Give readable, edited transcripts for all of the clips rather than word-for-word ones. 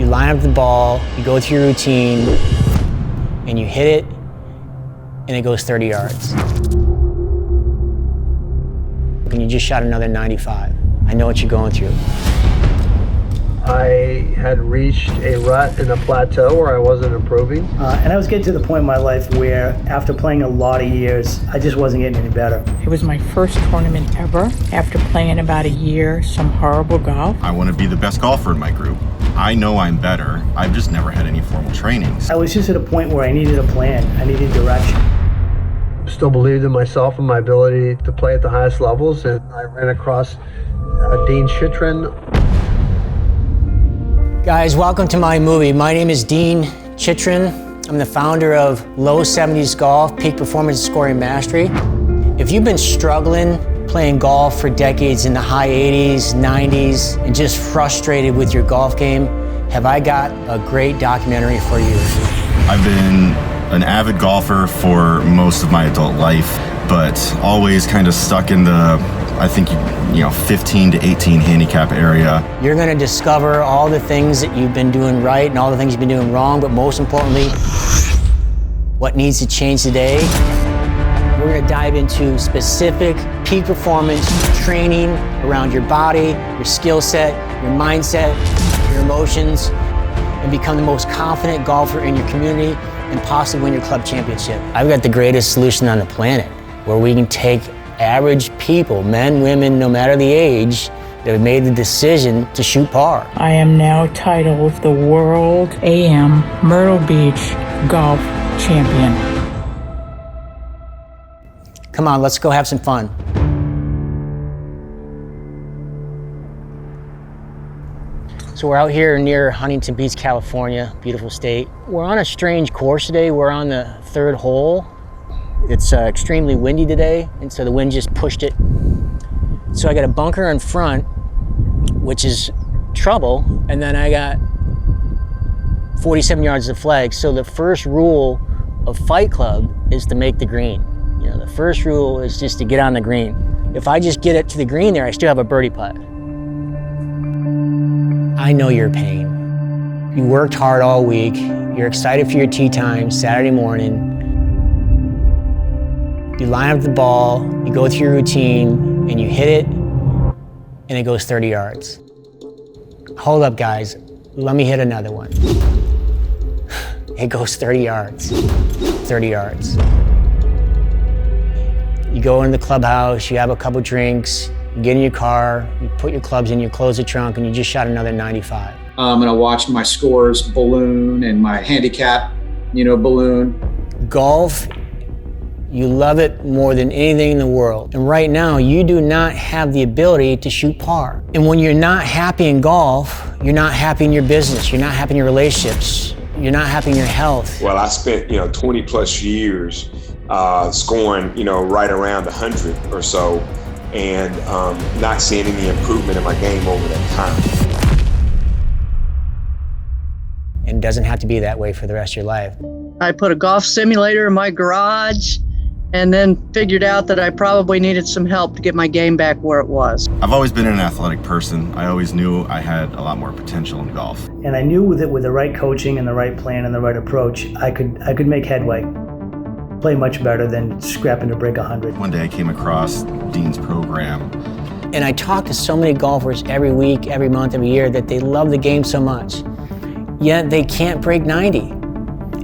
You line up the ball, you go through your routine, and you hit it, and it goes 30 yards. And you just shot another 95. I know what you're going through. I had reached a rut and a plateau where I wasn't improving. And I was getting to the point in my life where, after playing a lot of years, I just wasn't getting any better. It was my first tournament ever. After playing about a year, some horrible golf. I want to be the best golfer in my group. I know I'm better. I've just never had any formal trainings. I was just at a point where I needed a plan. I needed direction. Still believed in myself and my ability to play at the highest levels, and I ran across Dean Chitrin. Guys, welcome to my movie. My name is Dean Chitrin. I'm the founder of Low 70s Golf, Peak Performance Scoring Mastery. If you've been struggling playing golf for decades in the high 80s, 90s, and just frustrated with your golf game, have I got a great documentary for you. I've been an avid golfer for most of my adult life, but always kind of stuck in the, I think, 15 to 18 handicap area. You're gonna discover all the things that you've been doing right and all the things you've been doing wrong, but most importantly, what needs to change today. We're gonna dive into specific peak performance training around your body, your skill set, your mindset, your emotions, and become the most confident golfer in your community and possibly win your club championship. I've got the greatest solution on the planet where we can take average people, men, women, no matter the age, that have made the decision to shoot par. I am now titled the World AM Myrtle Beach Golf Champion. Come on, let's go have some fun. So we're out here near Huntington Beach, California, beautiful state. We're on a strange course today. We're on the third hole. It's extremely windy today, and so the wind just pushed it. So I got a bunker in front, which is trouble, and then I got 47 yards of flag. So the first rule of Fight Club is to make the green. The first rule is just to get on the green. If I just get it to the green there, I still have a birdie putt. I know your pain. You worked hard all week. You're excited for your tee time Saturday morning. You line up the ball, you go through your routine, and you hit it, and it goes 30 yards. Hold up, guys. Let me hit another one. It goes 30 yards. 30 yards. You go into the clubhouse, you have a couple drinks, you get in your car, you put your clubs in, you close the trunk, and you just shot another 95. And I watched my scores balloon and my handicap, balloon. Golf, you love it more than anything in the world. And right now, you do not have the ability to shoot par. And when you're not happy in golf, you're not happy in your business, you're not happy in your relationships, you're not happy in your health. Well, I spent, 20 plus years scoring, right around 100 or so, and not seeing any improvement in my game over that time. And it doesn't have to be that way for the rest of your life. I put a golf simulator in my garage and then figured out that I probably needed some help to get my game back where it was. I've always been an athletic person. I always knew I had a lot more potential in golf. And I knew with the right coaching and the right plan and the right approach, I could make headway. Play much better than scrapping to break 100. One day I came across Dean's program. And I talk to so many golfers every week, every month, every year that they love the game so much, yet they can't break 90.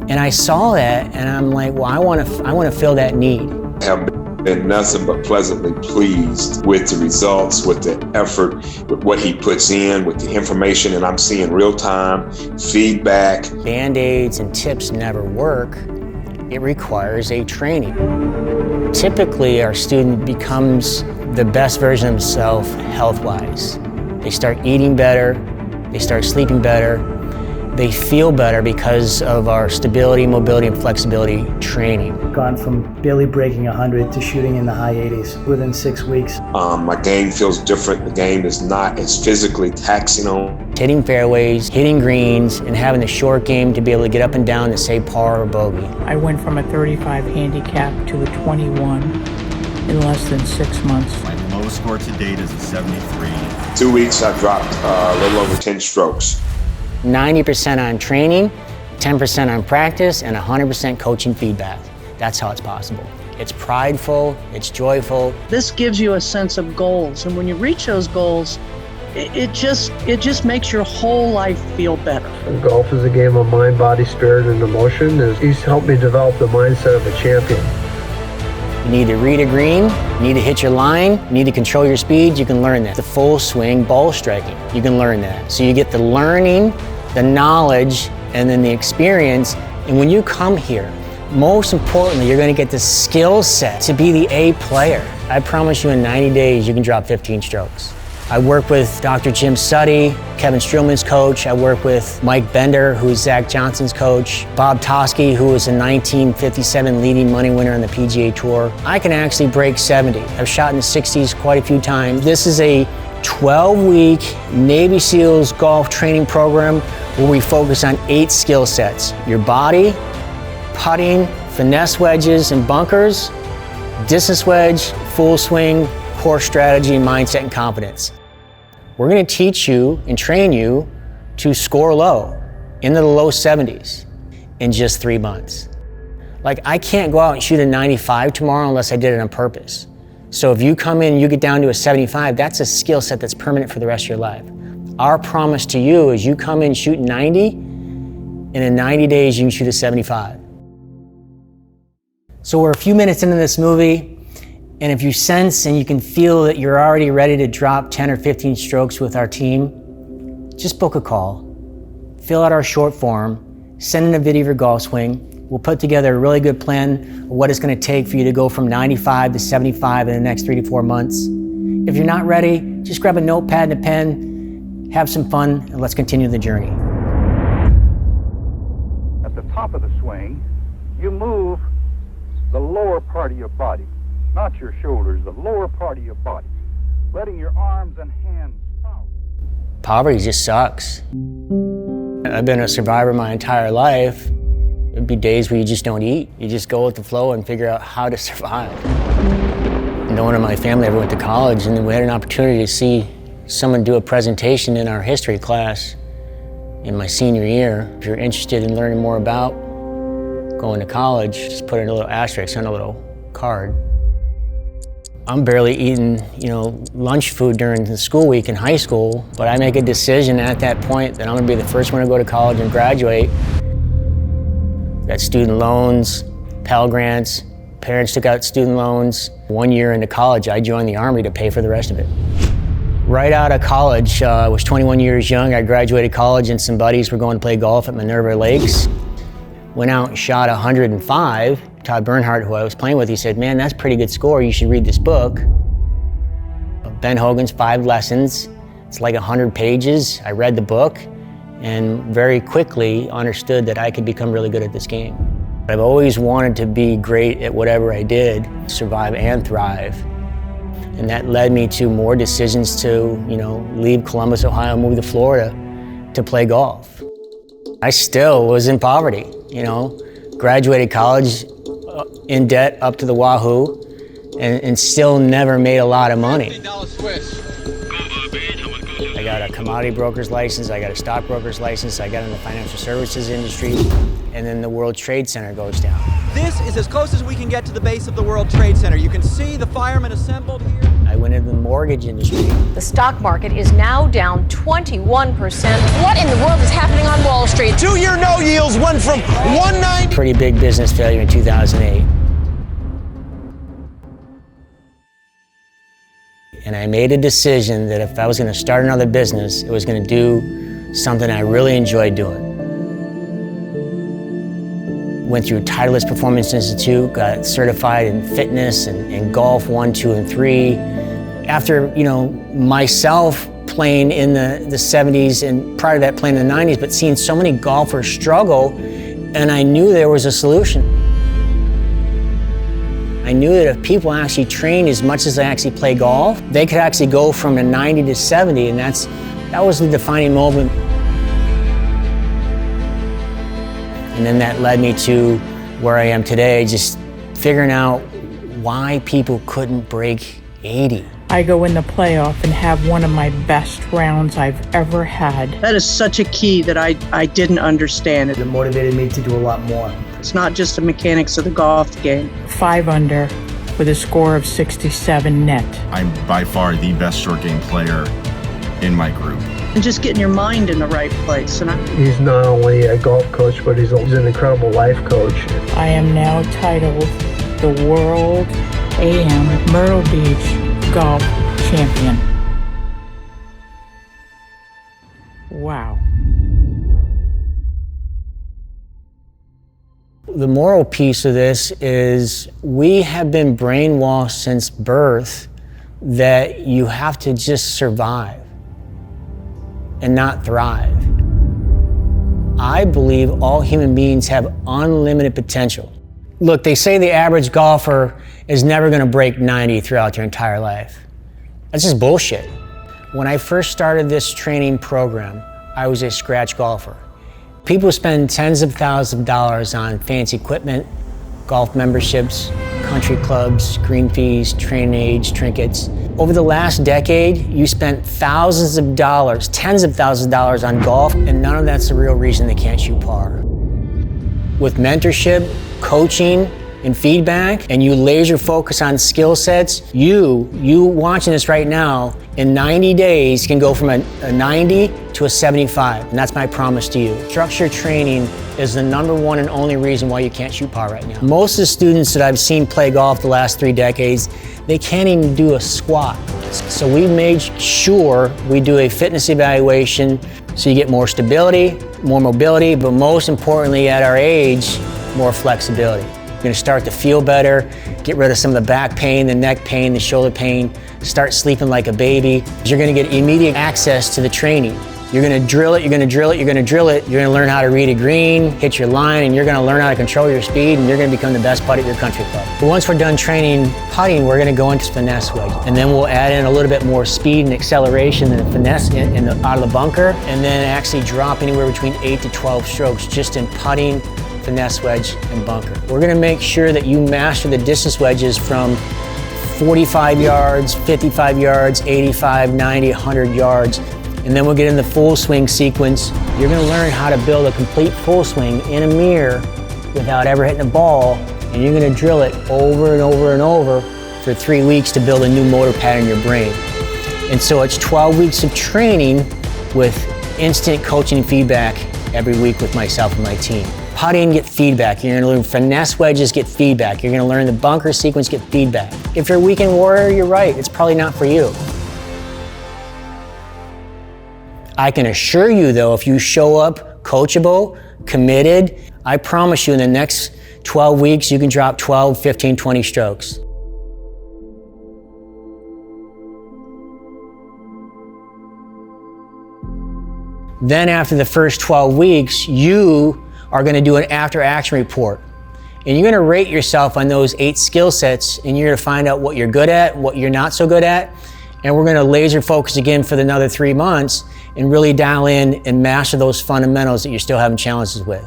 And I saw that, and I'm like, well, I want to fill that need. I have been nothing but pleasantly pleased with the results, with the effort, with what he puts in, with the information, and I'm seeing real-time feedback. Band-aids and tips never work. It requires a training. Typically, our student becomes the best version of themselves health-wise. They start eating better, they start sleeping better, they feel better because of our stability, mobility, and flexibility training. Gone from barely breaking 100 to shooting in the high 80s within 6 weeks. My game feels different. The game is not as physically taxing on. Hitting fairways, hitting greens, and having the short game to be able to get up and down to say par or bogey. I went from a 35 handicap to a 21 in less than 6 months. My lowest score to date is a 73. 2 weeks, I dropped a little over 10 strokes. 90% on training, 10% on practice, and 100% coaching feedback. That's how it's possible. It's prideful, it's joyful. This gives you a sense of goals, and when you reach those goals, it just makes your whole life feel better. And golf is a game of mind, body, spirit, and emotion. And he's helped me develop the mindset of a champion. You need to read a green, you need to hit your line, you need to control your speed, you can learn that. The full swing ball striking, you can learn that. So you get the learning, the knowledge, and then the experience. And when you come here, most importantly, you're going to get the skill set to be the A player. I promise you in 90 days, you can drop 15 strokes. I work with Dr. Jim Suddy, Kevin Streelman's coach. I work with Mike Bender, who's Zach Johnson's coach. Bob Toski, who was a 1957 leading money winner on the PGA Tour. I can actually break 70. I've shot in the 60s quite a few times. This is a 12-week Navy SEALs golf training program where we focus on 8 skill sets. Your body, putting, finesse wedges and bunkers, distance wedge, full swing, core strategy, mindset, and confidence. We're going to teach you and train you to score low, into the low 70s, in just 3 months. Like, I can't go out and shoot a 95 tomorrow unless I did it on purpose. So if you come in and you get down to a 75, that's a skill set that's permanent for the rest of your life. Our promise to you is you come in, shoot 90, and in 90 days you can shoot a 75. So we're a few minutes into this movie, and if you sense and you can feel that you're already ready to drop 10 or 15 strokes with our team, just book a call. Fill out our short form, send in a video of your golf swing. We'll put together a really good plan of what it's going to take for you to go from 95 to 75 in the next 3 to 4 months. If you're not ready, just grab a notepad and a pen, have some fun, and let's continue the journey. At the top of the swing, you move the lower part of your body, not your shoulders, the lower part of your body, letting your arms and hands out. Poverty just sucks. I've been a survivor my entire life. There'd be days where you just don't eat. You just go with the flow and figure out how to survive. No one in my family ever went to college, and then we had an opportunity to see someone do a presentation in our history class in my senior year. If you're interested in learning more about going to college, just put in a little asterisk on a little card. I'm barely eating, lunch food during the school week in high school, but I make a decision at that point that I'm gonna be the first one to go to college and graduate. Got student loans, Pell Grants, parents took out student loans. 1 year into college, I joined the Army to pay for the rest of it. Right out of college, I was 21 years young. I graduated college and some buddies were going to play golf at Minerva Lakes. Went out and shot 105. Todd Bernhardt, who I was playing with, he said, "Man, that's a pretty good score. You should read this book." Ben Hogan's 5 Lessons. It's like 100 pages. I read the book and very quickly understood that I could become really good at this game. I've always wanted to be great at whatever I did, survive and thrive. And that led me to more decisions to, leave Columbus, Ohio, move to Florida to play golf. I still was in poverty, graduated college in debt up to the wahoo, and still never made a lot of money. I got a commodity broker's license, I got a stockbroker's license, I got in the financial services industry, and then the World Trade Center goes down. This is as close as we can get to the base of the World Trade Center. You can see the firemen assembled here. I went into the mortgage industry. The stock market is now down 21%. What in the world is happening on Wall Street? 2-year no yields went from 190. Pretty big business failure in 2008. And I made a decision that if I was going to start another business, it was going to do something I really enjoyed doing. Went through Titleist Performance Institute, got certified in fitness and golf 1, 2, and 3. After, myself playing in the 70s and prior to that playing in the 90s, but seeing so many golfers struggle, and I knew there was a solution. I knew that if people actually trained as much as they actually play golf, they could actually go from a 90 to 70, and that was the defining moment. And then that led me to where I am today, just figuring out why people couldn't break 80. I go in the playoff and have one of my best rounds I've ever had. That is such a key that I didn't understand. It motivated me to do a lot more. It's not just the mechanics of the golf game. 5 under with a score of 67 net. I'm by far the best short game player in my group. And just getting your mind in the right place. And He's not only a golf coach, but he's an incredible life coach. I am now titled the World AM Myrtle Beach Golf Champion. Wow. The moral piece of this is we have been brainwashed since birth that you have to just survive and not thrive. I believe all human beings have unlimited potential. Look, they say the average golfer is never going to break 90 throughout their entire life. That's just bullshit. When I first started this training program, I was a scratch golfer. People spend tens of thousands of dollars on fancy equipment, golf memberships, country clubs, green fees, training aids, trinkets. Over the last decade, you spent thousands of dollars, tens of thousands of dollars on golf, and none of that's the real reason they can't shoot par. With mentorship, coaching, and feedback, and you laser focus on skill sets, you watching this right now, in 90 days can go from a 90 to a 75, and that's my promise to you. Structured training is the #1 and only reason why you can't shoot par right now. Most of the students that I've seen play golf the last 3 decades, they can't even do a squat. So we made sure we do a fitness evaluation so you get more stability, more mobility, but most importantly at our age, more flexibility. You're gonna start to feel better, get rid of some of the back pain, the neck pain, the shoulder pain, start sleeping like a baby. You're gonna get immediate access to the training. You're gonna drill it, you're gonna drill it, you're gonna drill it. You're gonna learn how to read a green, hit your line, and you're gonna learn how to control your speed, and you're gonna become the best putt at your country club. But once we're done training putting, we're gonna go into finesse wedge. And then we'll add in a little bit more speed and acceleration and finesse out of the bunker, and then actually drop anywhere between 8 to 12 strokes just in putting, finesse wedge, and bunker. We're gonna make sure that you master the distance wedges from 45 yards, 55 yards, 85, 90, 100 yards. And then we'll get in the full swing sequence. You're gonna learn how to build a complete full swing in a mirror without ever hitting a ball. And you're gonna drill it over and over and over for 3 weeks to build a new motor pattern in your brain. And so it's 12 weeks of training with instant coaching and feedback every week with myself and my team. Putting, get feedback. You're gonna learn finesse wedges, get feedback. You're gonna learn the bunker sequence, get feedback. If you're a weekend warrior, you're right, it's probably not for you. I can assure you though, if you show up coachable, committed, I promise you in the next 12 weeks, you can drop 12, 15, 20 strokes. Then after the first 12 weeks, you are gonna do an after action report. And you're gonna rate yourself on those 8 skill sets, and you're gonna find out what you're good at, what you're not so good at. And we're gonna laser focus again for another 3 months and really dial in and master those fundamentals that you're still having challenges with.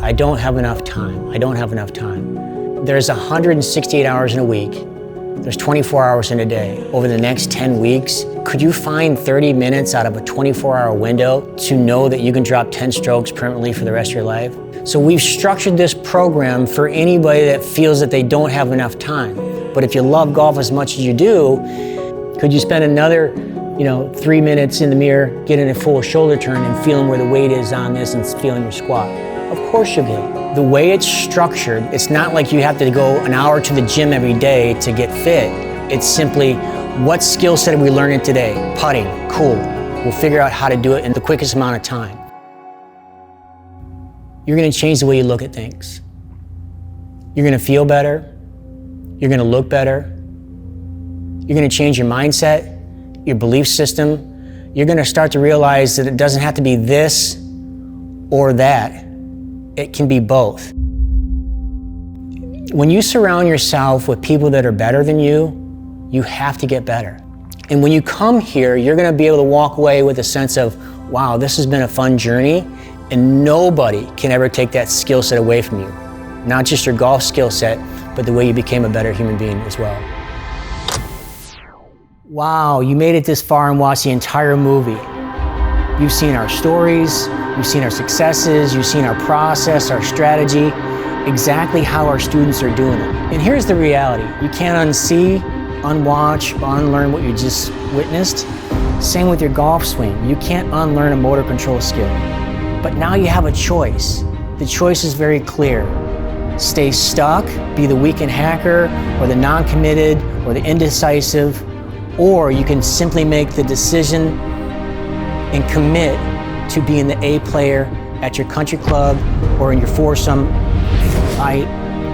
I don't have enough time. I don't have enough time. There's 168 hours in a week. There's 24 hours in a day. Over the next 10 weeks, could you find 30 minutes out of a 24-hour window to know that you can drop 10 strokes permanently for the rest of your life? So we've structured this program for anybody that feels that they don't have enough time. But if you love golf as much as you do, could you spend another 3 minutes in the mirror, getting a full shoulder turn and feeling where the weight is on this and feeling your squat? Of course you can. The way it's structured, it's not like you have to go an hour to the gym every day to get fit. It's simply, what skill set are we learning today? Putting, cool. We'll figure out how to do it in the quickest amount of time. You're gonna change the way you look at things. You're gonna feel better. You're gonna look better. You're gonna change your mindset, your belief system. You're gonna start to realize that it doesn't have to be this or that. It can be both. When you surround yourself with people that are better than you have to get better. And when you come here, you're gonna be able to walk away with a sense of, wow, this has been a fun journey, and nobody can ever take that skill set away from you. Not just your golf skill set, but the way you became a better human being as well. Wow, you made it this far and watched the entire movie. You've seen our stories, you've seen our successes, you've seen our process, our strategy, exactly how our students are doing it. And here's the reality. You can't unsee, unwatch, or unlearn what you just witnessed. Same with your golf swing. You can't unlearn a motor control skill. But now you have a choice. The choice is very clear. Stay stuck, be the weekend hacker, or the non-committed, or the indecisive, or you can simply make the decision and commit to being the A player at your country club or in your foursome. I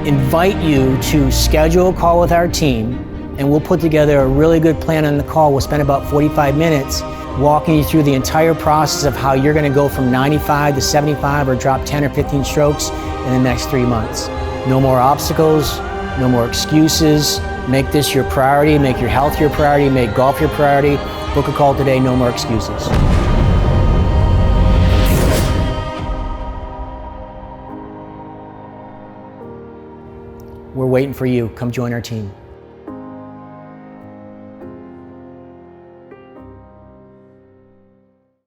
invite you to schedule a call with our team, and we'll put together a really good plan on the call. We'll spend about 45 minutes walking you through the entire process of how you're going to go from 95 to 75 or drop 10 or 15 strokes in the next 3 months. No more obstacles, no more excuses. Make this your priority, make your health your priority, make golf your priority. Book a call today, no more excuses. We're waiting for you. Come join our team.